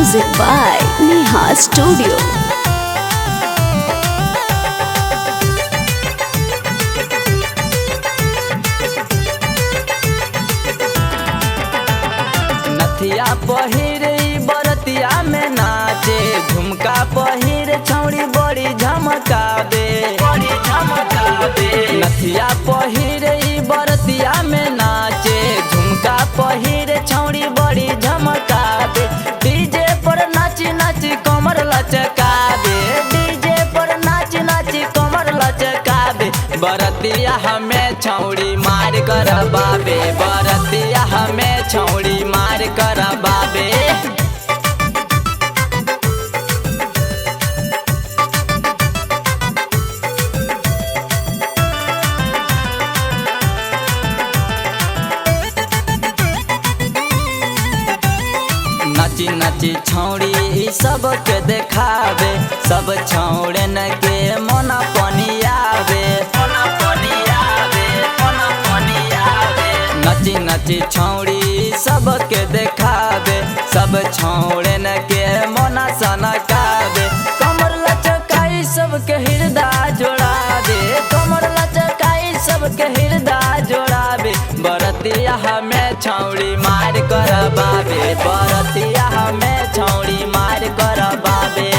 Music by Neha Studio. नथिया पहिरे बरतिया में नाचे, झुमका पहिरे छौड़ी बड़ी झमकावे। नथिया पहिरे बरतिया में नाचे, झुमका पहिरे छौड़ी बड़ी झमकावे। डीजे पर नाची नाची कमर लचकावे, डीजे पर नाची नाची कमर लचकावे। बरतिया हमें छौड़ी मार कर बाबे, बरतिया हमें छौड़ी मार कर बाबे। नाची नाची छौड़ी सबके देखावे, सब छौड़न के मन पनियावे। नाची नाची छौड़ी सबके देखावे, सब छौड़न के मन सनकावे। कमर लचकाई सबके हृदय जोड़ावे, कमर लचकाई सबके हृदय जोड़ावे। बरतिया हमें छौड़ी मार कर बाबे, बरतिया हमें छौड़ी मार कर बाबे।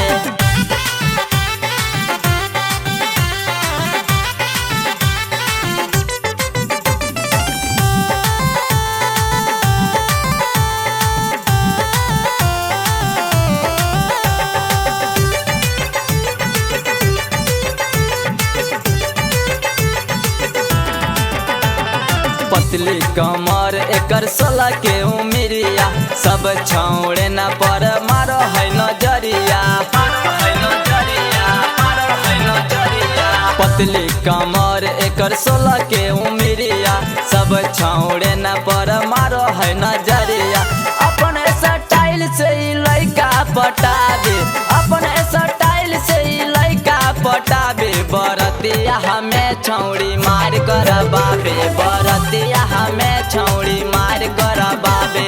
पतली कमर एकर 16 के उमिरिया, सब छौड़े न पर मारो है नजरिया। पतली कमर एकर 16 के उमिरिया, सब छौड़े न पर मारो है नजरिया। अपन स्टाइल से ही लइका पटावे, अपन स्टाइल से ही लइका पटावे। बरतिया हमें छौड़ी मार कर बाबे, बरतिया हमें छौड़ी मार कर बाबे।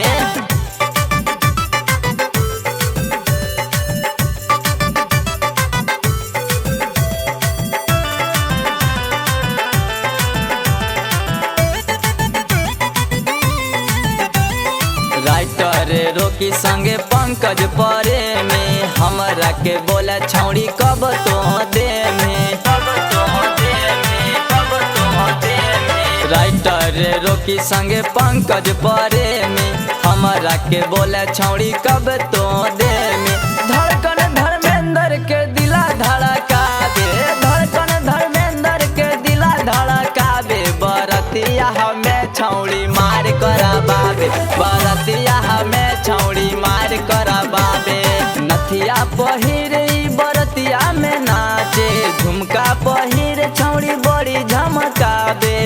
राइटर रोकी संगे पंकज परे में, हमरा के बोला छौड़ी कब तो दे में। राइटर रोकी संगे पंकज परे में, हमरा के बोला छौड़ी कब तो दे में। धड़कन धर्मेंद्र के दिला धड़कावे, धड़कन धर्मेंद्र के दिला धड़कावे। बरतिया हमें छौड़ी मार कर बाबे, बरतिया हमें छौड़ी मार कर बाबे। नथिया पहिरे बरतिया में नाचे, झुमका पहिरे छौड़ी बड़ी झमकावे।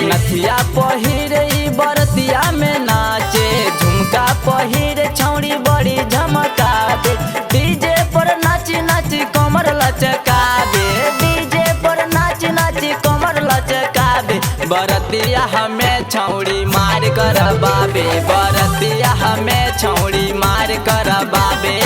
नथिया पहिरे बरतिया में नाचे, झुमका पहिरे छौड़ी बड़ी झमकावे। डीजे पर नाची नाची कमर लचकावे, डीजे पर नाची नाची कमर लचकावे। बरतिया हमें छौड़ी मार कर बाबे, बरतिया हमें छौड़ी मार कर बाबे।